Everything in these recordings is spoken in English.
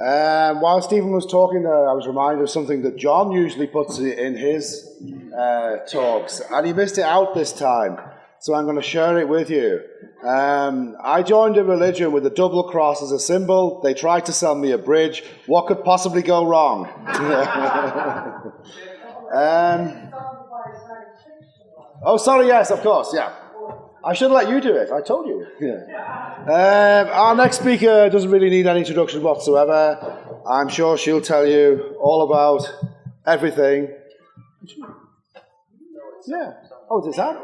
While Stephen was talking there, I was reminded of something that John usually puts in his talks, and he missed it out this time, so I'm going to share it with you. I joined a religion with a double cross as a symbol. They tried to sell me a bridge. What could possibly go wrong? Oh, sorry, yes, of course, yeah. I should let you do it, I told you. Yeah. Our next speaker doesn't really need any introduction whatsoever. I'm sure she'll tell you all about everything. Yeah. Oh, is that?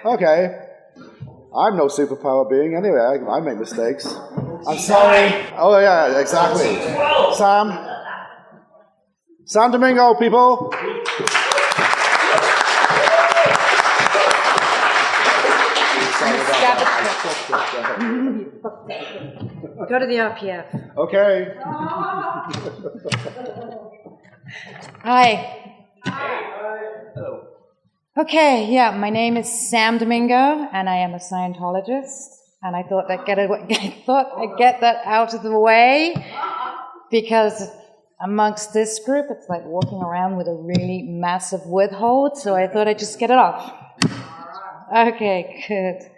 Okay. I'm no superpower being anyway, I make mistakes. I'm sorry. Oh, yeah, exactly. Sam Domingo, people. Go to the RPF. Okay. Hi. Hello. Okay, yeah, my name is Sam Domingo, and I am a Scientologist. And I thought I'd get that out of the way, because amongst this group, it's like walking around with a really massive withhold, so I thought I'd just get it off. Okay, good.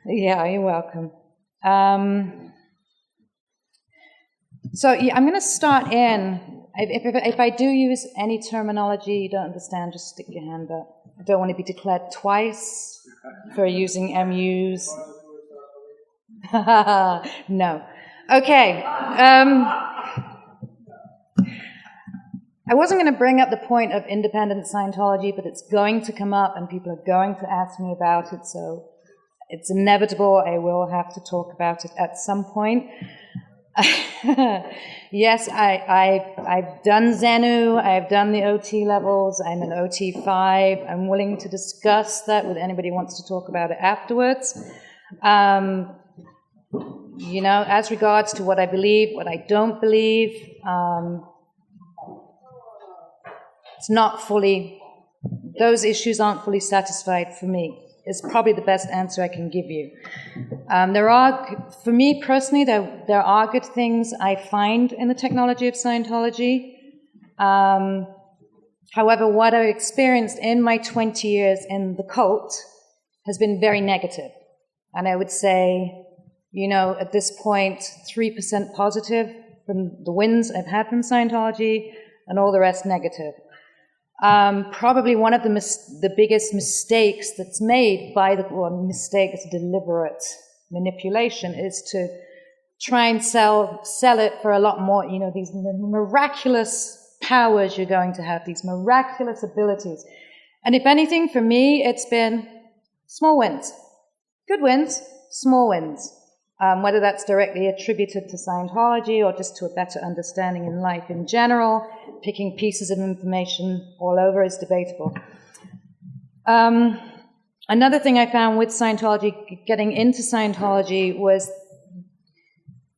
Yeah, you're welcome. So yeah, I'm going to start in. If I do use any terminology you don't understand, just stick your hand up. I don't want to be declared twice for using MUs. No. Okay. I wasn't going to bring up the point of independent Scientology, but it's going to come up and people are going to ask me about it, so it's inevitable. I will have to talk about it at some point. Yes, I've done Zenu, I've done the OT levels, I'm an OT 5. I'm willing to discuss that with anybody who wants to talk about it afterwards. You know, as regards to what I believe, what I don't believe, it's not fully, those issues aren't fully satisfied for me. Is probably the best answer I can give you. There are, for me personally, there are good things I find in the technology of Scientology. However, what I've experienced in my 20 years in the cult has been very negative. And I would say, you know, at this point, 3% positive from the wins I've had from Scientology, and all the rest negative. Probably one of the biggest mistakes that's made by mistake is deliberate manipulation, is to try and sell it for a lot more, you know, these miraculous powers you're going to have, these miraculous abilities. And if anything, for me, it's been small wins. Good wins, small wins. Whether that's directly attributed to Scientology or just to a better understanding in life in general, picking pieces of information all over is debatable. Another thing I found with Scientology, getting into Scientology, was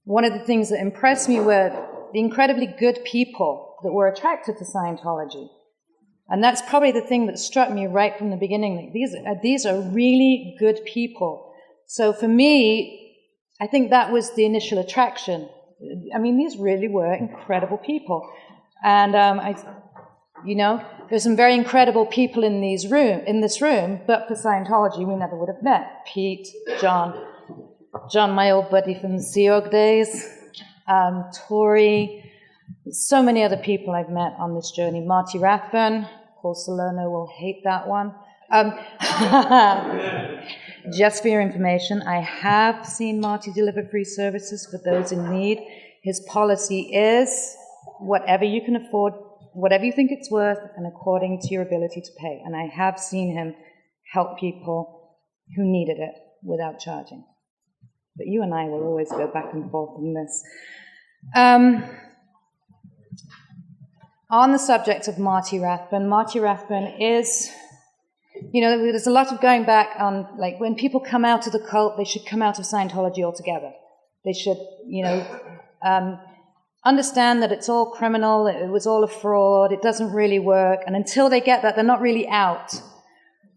one of the things that impressed me were the incredibly good people that were attracted to Scientology. And that's probably the thing that struck me right from the beginning. These are really good people. So for me, I think that was the initial attraction. I mean, these really were incredible people. And you know, there's some very incredible people in this room, but for Scientology, we never would have met. Pete, John, my old buddy from the Sea Org days, Tori, so many other people I've met on this journey. Marty Rathburn, Paul Salerno will hate that one. Just for your information, I have seen Marty deliver free services for those in need. His policy is whatever you can afford, whatever you think it's worth, and according to your ability to pay. And I have seen him help people who needed it without charging. But you and I will always go back and forth on this. On the subject of Marty Rathburn is, you know, there's a lot of going back on, like, when people come out of the cult, they should come out of Scientology altogether. They should, you know, understand that it's all criminal, it was all a fraud, it doesn't really work, and until they get that, they're not really out.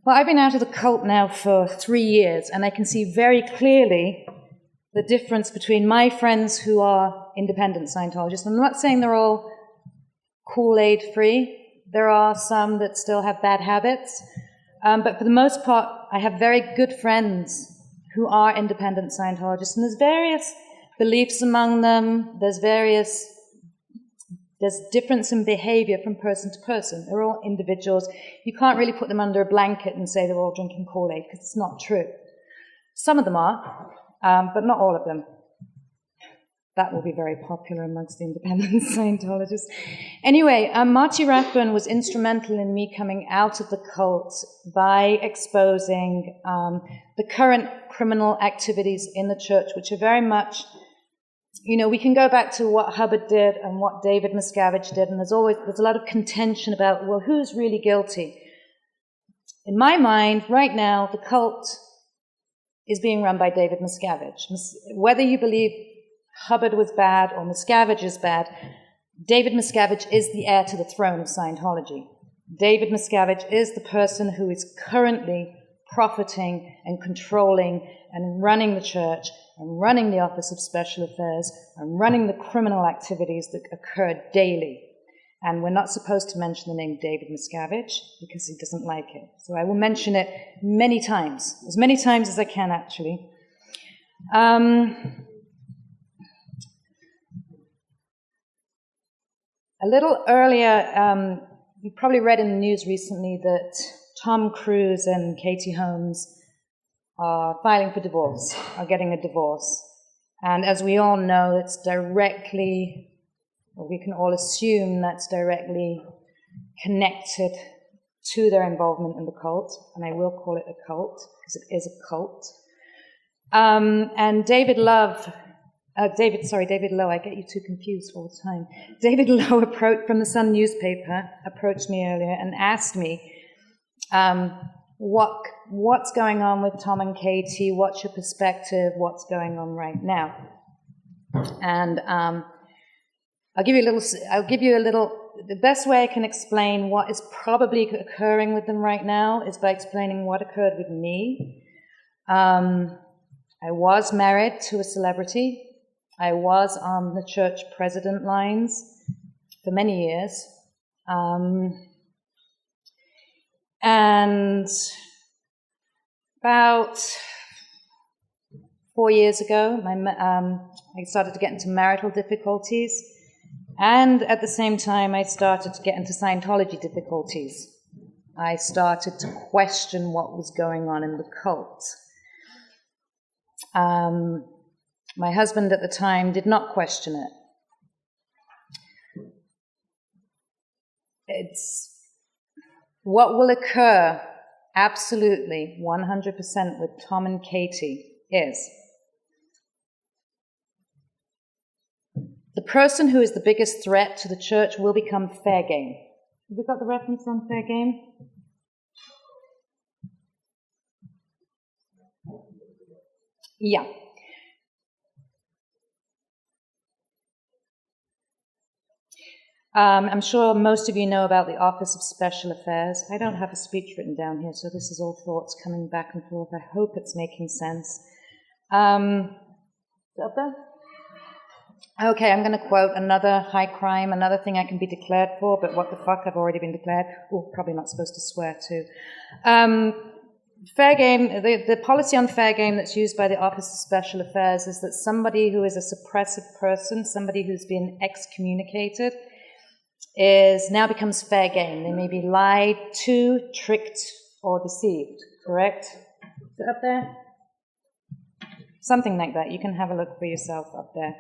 Well, I've been out of the cult now for 3 years, and I can see very clearly the difference between my friends who are independent Scientologists. I'm not saying they're all Kool-Aid free. There are some that still have bad habits. But for the most part, I have very good friends who are independent Scientologists. And there's various beliefs among them. There's difference in behavior from person to person. They're all individuals. You can't really put them under a blanket and say they're all drinking Kool-Aid, because it's not true. Some of them are, but not all of them. That will be very popular amongst the independent Scientologists. Anyway, Marty Rathbun was instrumental in me coming out of the cult by exposing the current criminal activities in the church, which are very much, we can go back to what Hubbard did and what David Miscavige did, and there's a lot of contention about, well, who's really guilty? In my mind, right now, the cult is being run by David Miscavige. Whether you believe Hubbard was bad or Miscavige is bad, David Miscavige is the heir to the throne of Scientology. David Miscavige is the person who is currently profiting and controlling and running the church and running the Office of Special Affairs and running the criminal activities that occur daily. And we're not supposed to mention the name David Miscavige because he doesn't like it. So I will mention it many times as I can, actually. A little earlier, you probably read in the news recently that Tom Cruise and Katie Holmes are filing for divorce, are getting a divorce. And as we all know, it's directly, or we can all assume that's directly connected to their involvement in the cult, and I will call it a cult, because it is a cult. And David Lowe, I get you two confused all the time. David Lowe from the Sun newspaper approached me earlier and asked me what's going on with Tom and Katie, what's your perspective, what's going on right now. And I'll give you a little, the best way I can explain what is probably occurring with them right now is by explaining what occurred with me. I was married to a celebrity. I was on the church president lines for many years. And about 4 years ago, I started to get into marital difficulties. And at the same time, I started to get into Scientology difficulties. I started to question what was going on in the cult. My husband at the time did not question it. What will occur absolutely 100% with Tom and Katie is the person who is the biggest threat to the church will become fair game. Have we got the reference on fair game? Yeah. I'm sure most of you know about the Office of Special Affairs. I don't have a speech written down here, so this is all thoughts coming back and forth. I hope it's making sense. Is it up there? Okay, I'm going to quote another high crime, another thing I can be declared for, but what the fuck, I've already been declared. Oh, probably not supposed to swear too. Fair game, the policy on fair game that's used by the Office of Special Affairs is that somebody who is a suppressive person, somebody who's been excommunicated, now becomes fair game. They may be lied to, tricked, or deceived, correct? Is it up there? Something like that. You can have a look for yourself up there.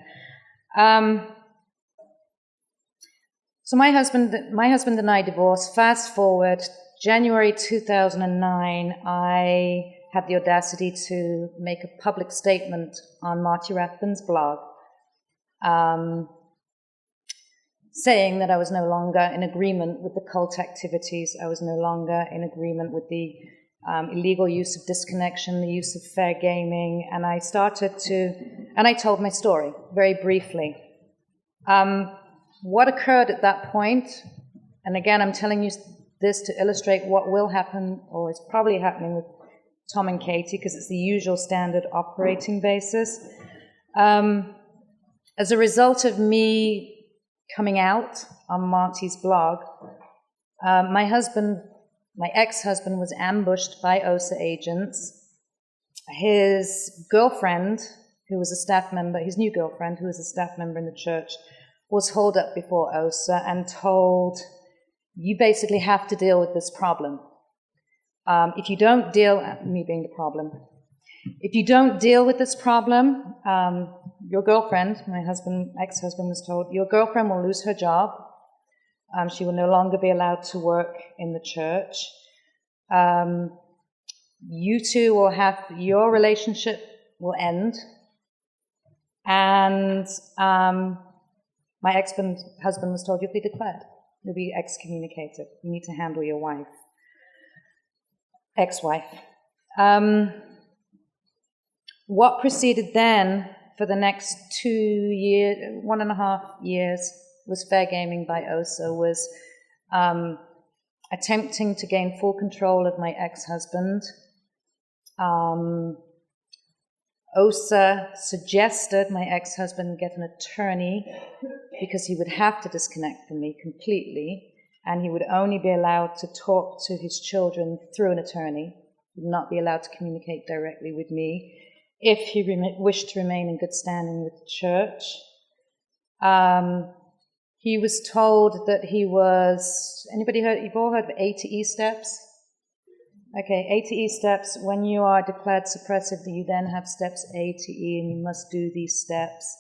So my husband and I divorced. Fast forward, January 2009, I had the audacity to make a public statement on Marty Rathbun's blog, saying that I was no longer in agreement with the cult activities. I was no longer in agreement with the illegal use of disconnection, the use of fair gaming, and I told my story very briefly. What occurred at that point, and again, I'm telling you this to illustrate what will happen, or is probably happening with Tom and Katie, because it's the usual standard operating basis. As a result of me coming out on Marty's blog, my ex-husband was ambushed by OSA agents. His girlfriend, who was a staff member, his new girlfriend, who was a staff member in the church, was hauled up before OSA and told, you basically have to deal with this problem. If you don't deal, me being the problem, if you don't deal with this problem, your girlfriend, my ex-husband was told, your girlfriend will lose her job. She will no longer be allowed to work in the church. You two will have, your relationship will end. And my ex-husband was told, you'll be declared. You'll be excommunicated. You need to handle your wife. Ex-wife. What proceeded then for the next 1.5 years was fair gaming by OSA, was attempting to gain full control of my ex-husband. OSA suggested my ex-husband get an attorney because he would have to disconnect from me completely, and he would only be allowed to talk to his children through an attorney. He would not be allowed to communicate directly with me if he wished to remain in good standing with the church. He was told that he was, anybody heard, you've all heard of A to E steps? Okay, A to E steps, when you are declared suppressive, you then have steps A to E, and you must do these steps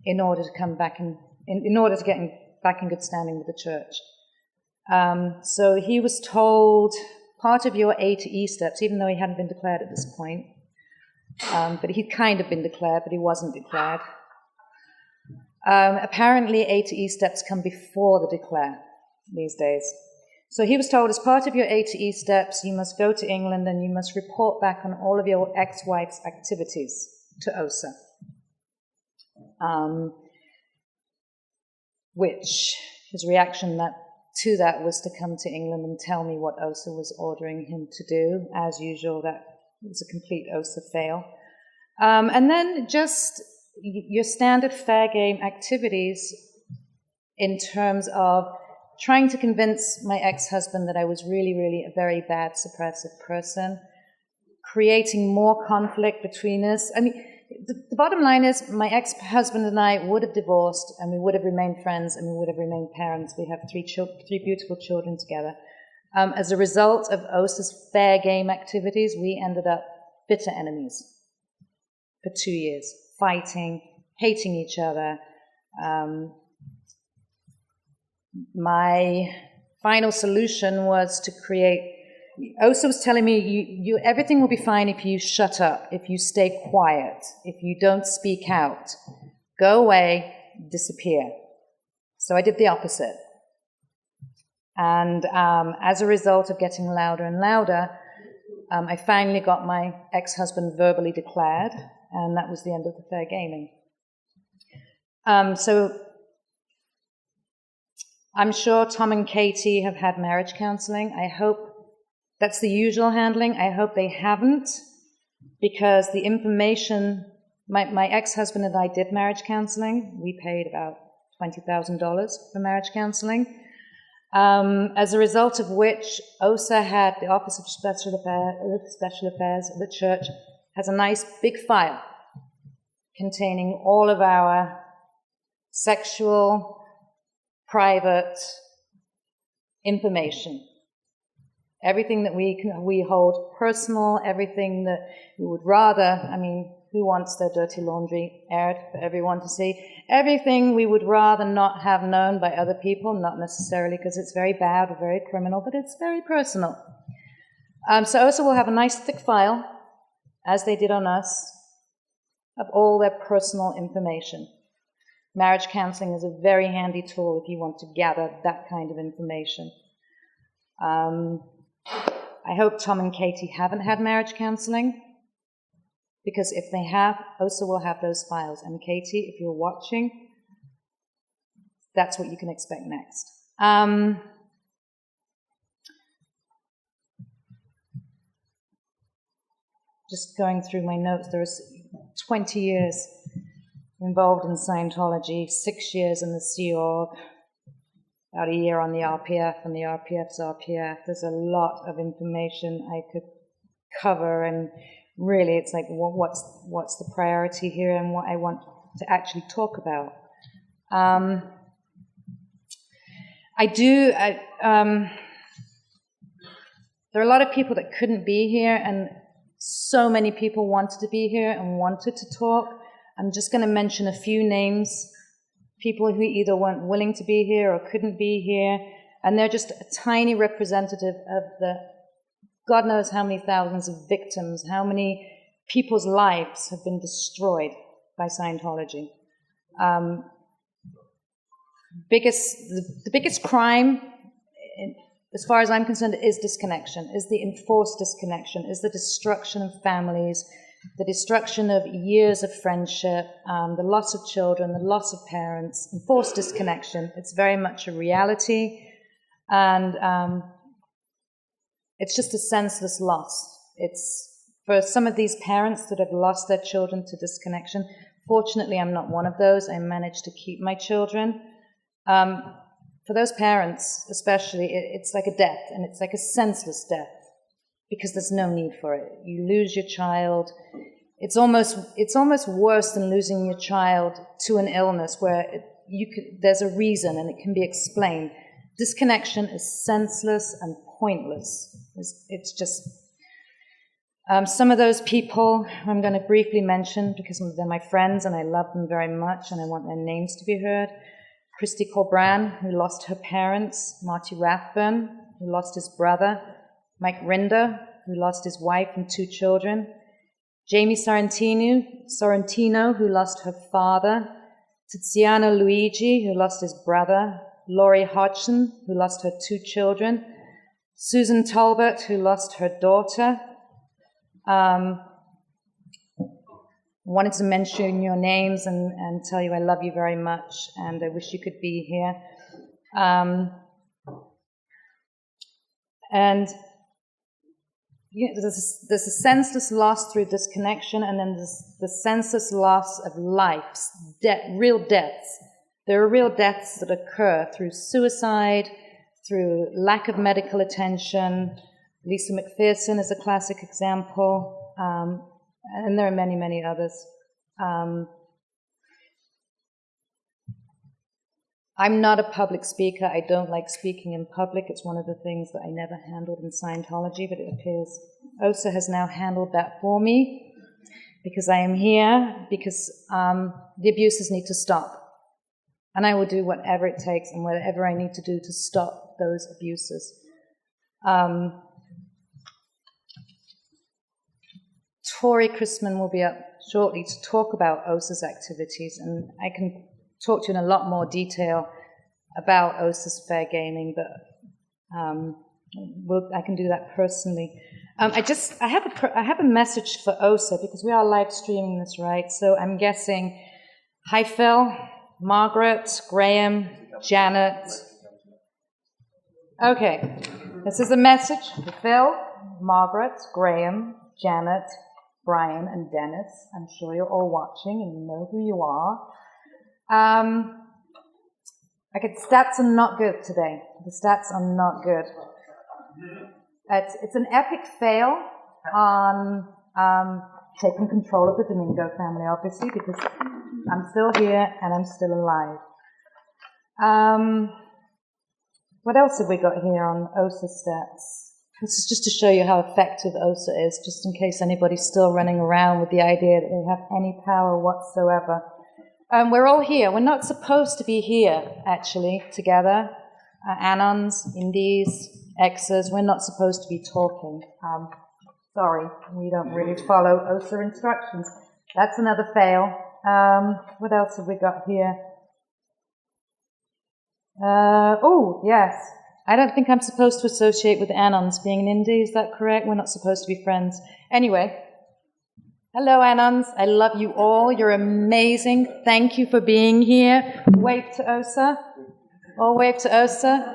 in order to come back in order to get back in good standing with the church. So he was told part of your A to E steps, even though he hadn't been declared at this point, but he'd kind of been declared, but he wasn't declared. Apparently A to E steps come before the declare these days. So he was told, as part of your A to E steps, you must go to England and you must report back on all of your ex-wife's activities to OSA. Which his reaction to that was to come to England and tell me what OSA was ordering him to do. As usual, that was a complete OSA fail. And then just your standard fair game activities in terms of trying to convince my ex-husband that I was really, really a very bad suppressive person, creating more conflict between us. I mean, the bottom line is my ex-husband and I would have divorced, and we would have remained friends, and we would have remained parents. We have three beautiful children together. As a result of OSA's fair game activities, we ended up bitter enemies for 2 years, fighting, hating each other. My final solution was to create, OSA was telling me, everything will be fine if you shut up, if you stay quiet, if you don't speak out. Go away, disappear. So I did the opposite. And as a result of getting louder and louder, I finally got my ex-husband verbally declared, and that was the end of the fair gaming. So I'm sure Tom and Katie have had marriage counseling. I hope that's the usual handling. I hope they haven't, because the information, my ex-husband and I did marriage counseling. We paid about $20,000 for marriage counseling, as a result of which OSA had, the Office of Special Affairs of the church, has a nice big file containing all of our sexual, private information. Everything that we hold personal, everything that we would rather, I mean, who wants their dirty laundry aired for everyone to see? Everything we would rather not have known by other people, not necessarily because it's very bad or very criminal, but it's very personal. So OSA will have a nice thick file, as they did on us, of all their personal information. Marriage counseling is a very handy tool if you want to gather that kind of information. I hope Tom and Katie haven't had marriage counseling, because if they have, OSA will have those files. And Katie, if you're watching, that's what you can expect next. Just going through my notes, there's 20 years involved in Scientology, 6 years in the Sea Org, about a year on the RPF, and the RPF's RPF. There's a lot of information I could cover, and really it's like, what's the priority here and what I want to actually talk about. There are a lot of people that couldn't be here, and so many people wanted to be here and wanted to talk. I'm just going to mention a few names, people who either weren't willing to be here or couldn't be here, and they're just a tiny representative of the God knows how many thousands of victims, how many people's lives have been destroyed by Scientology. The biggest crime, as far as I'm concerned, is disconnection, is the enforced disconnection, is the destruction of families, the destruction of years of friendship, the loss of children, the loss of parents, enforced disconnection. It's very much a reality, and it's just a senseless loss. It's for some of these parents that have lost their children to disconnection. Fortunately, I'm not one of those. I managed to keep my children. For those parents, especially, it's like a death, and it's like a senseless death, because there's no need for it. You lose your child. It's almost worse than losing your child to an illness where there's a reason and it can be explained. Disconnection is senseless and pointless. It's just some of those people I'm going to briefly mention because they're my friends and I love them very much and I want their names to be heard. Christy Colbran, who lost her parents, Marty Rathburn, who lost his brother, Mike Rinder, who lost his wife and 2 children, Jamie Sorrentino, who lost her father, Tiziana Luigi, who lost his brother, Laurie Hodgson, who lost her 2 children, Susan Talbot, who lost her daughter. Wanted to mention your names and tell you I love you very much, and I wish you could be here. And there's a senseless loss through disconnection, and then there's the senseless loss of lives, real deaths. There are real deaths that occur through suicide, through lack of medical attention. Lisa McPherson is a classic example, and there are many, many others. I'm not a public speaker. I don't like speaking in public. It's one of the things that I never handled in Scientology, but it appears OSA has now handled that for me because I am here, because the abuses need to stop. And I will do whatever it takes and whatever I need to do to stop those abuses. Tori Chrisman will be up shortly to talk about OSA's activities, and I can talk to you in a lot more detail about OSA's fair gaming, but I can do that personally. I have a message for OSA because we are live streaming this, right? So I'm guessing, hi Phil, Margaret, Graham, Janet. Okay, this is a message for Phil, Margaret, Graham, Janet, Brian, and Dennis. I'm sure you're all watching and you know who you are. Okay, the stats are not good today. The stats are not good. It's an epic fail on taking control of the Domingo family, obviously, because I'm still here and I'm still alive. What else have we got here on OSA stats? This is just to show you how effective OSA is, just in case anybody's still running around with the idea that they have any power whatsoever. We're all here. We're not supposed to be here, actually, together. Anons, Indies, Xers, we're not supposed to be talking. Sorry, we don't really follow OSA instructions. That's another fail. What else have we got here? Oh, yes. I don't think I'm supposed to associate with Anons being an Indie. Is that correct? We're not supposed to be friends. Anyway. Hello, Anons. I love you all. You're amazing. Thank you for being here. Wave to OSA. All wave to OSA.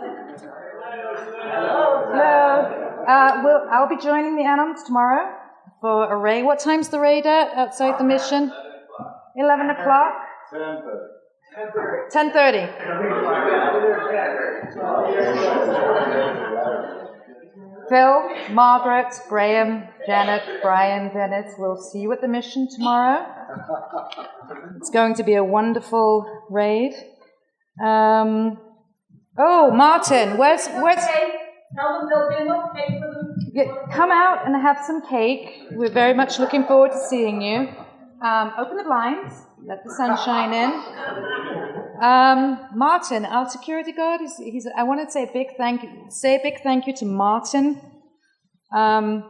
Hello. I'll be joining the Anons tomorrow for a raid. What time's the raid at outside the mission? 11 o'clock. 10:30. Phil, Margaret, Graham, Janet, Brian, Dennis, we'll see you at the mission tomorrow. It's going to be a wonderful raid. Oh, Martin, where's Tell them there'll be enough cake for them. come out and have some cake. We're very much looking forward to seeing you. Open the blinds, let the sunshine in. Martin, our security guard, I want to say a big thank you to Martin. Could I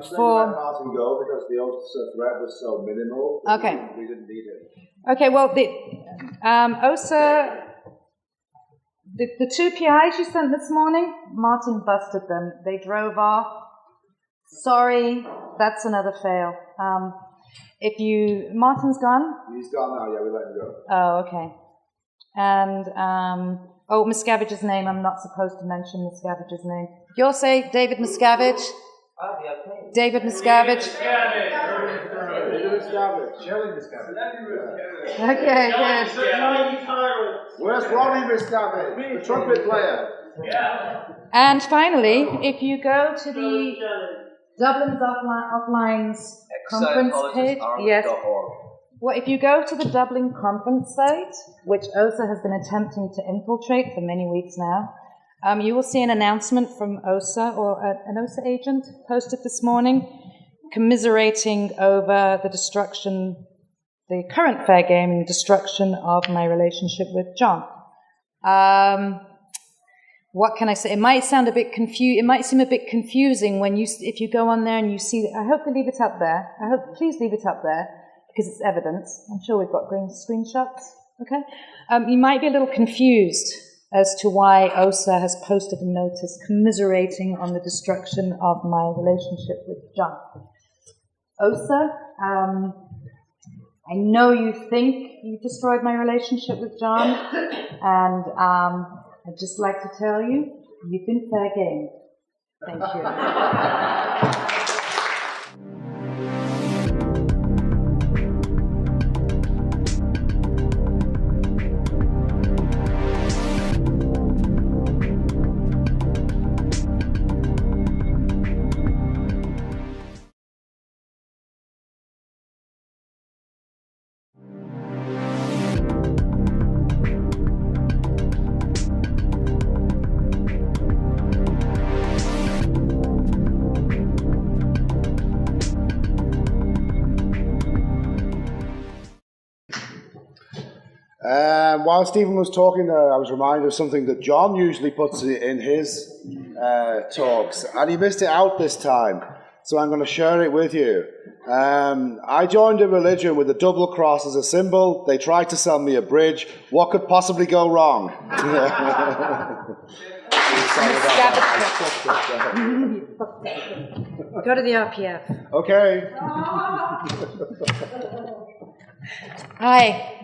just let Martin go because the OSA threat was so minimal? Okay. We didn't need it. Okay, well, the OSA, the two PIs you sent this morning, Martin busted them. They drove off. Sorry, that's another fail. Martin's gone? He's gone now, yeah, we let him go. Oh, okay. And, Miscavige's name, I'm not supposed to mention Miscavige's name. You'll say David Miscavige? David Miscavige. Shelley Miscavige. Okay, good. Where's Ronnie Miscavige, the trumpet player? And finally, if you go to the Dublin Offlines conference page, yes. Well, if you go to the Dublin conference site, which OSA has been attempting to infiltrate for many weeks now, you will see an announcement from OSA, or an OSA agent posted this morning, commiserating over the current fair game and destruction of my relationship with John. What can I say? It might seem a bit confusing if you go on there and you see. I hope they leave it up there. Please leave it up there because it's evidence. I'm sure we've got green screenshots. Okay. You might be a little confused as to why OSA has posted a notice commiserating on the destruction of my relationship with John. OSA, I know you think you destroyed my relationship with John, and I'd just like to tell you, you've been fair game. Thank you. While Stephen was talking there, I was reminded of something that John usually puts in his talks, and he missed it out this time, so I'm going to share it with you. I joined a religion with a double cross as a symbol. They tried to sell me a bridge. What could possibly go wrong? Go to the RPF. Okay. Hi.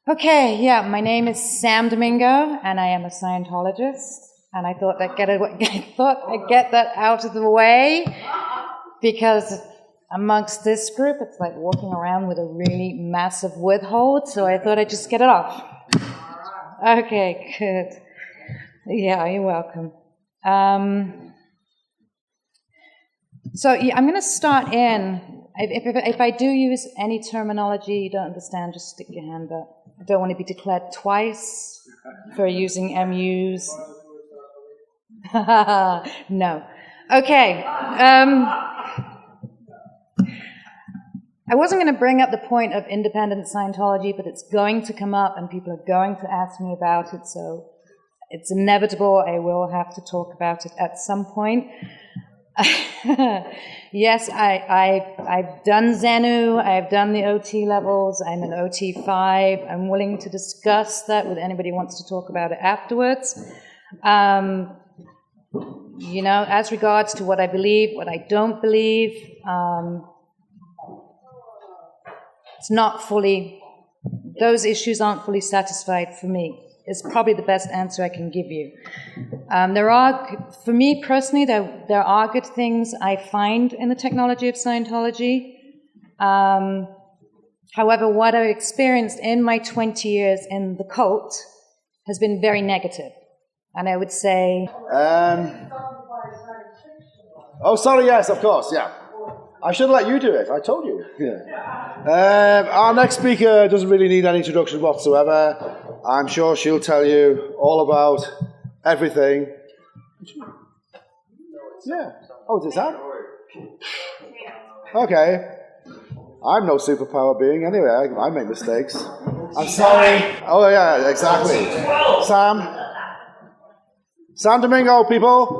Okay, yeah, my name is Sam Domingo, and I am a Scientologist, and I thought I'd get that out of the way, because amongst this group, it's like walking around with a really massive withhold, so I thought I'd just get it off. Okay, good. Yeah, you're welcome. So yeah, I'm going to start in. If I do use any terminology you don't understand, just stick your hand up. I don't want to be declared twice for using MUs. No. Okay. I wasn't going to bring up the point of independent Scientology, but it's going to come up and people are going to ask me about it, so it's inevitable I will have to talk about it at some point. Yes, I've done Zenu, I've done the OT levels, I'm an OT5, I'm willing to discuss that with anybody who wants to talk about it afterwards. You know, as regards to what I believe, what I don't believe, it's not fully, those issues aren't fully satisfied for me. Is probably the best answer I can give you. There are, for me personally, there are good things I find in the technology of Scientology. However, what I've experienced in my 20 years in the cult has been very negative. And I would say... Oh, sorry, yes, of course, yeah. I should let you do it, I told you. Yeah. Our next speaker doesn't really need any introduction whatsoever. I'm sure she'll tell you all about everything. Yeah. Oh, is that? Okay. I'm no superpower being anyway. I make mistakes. I'm sorry. Oh, yeah, exactly. Sam Domingo, people.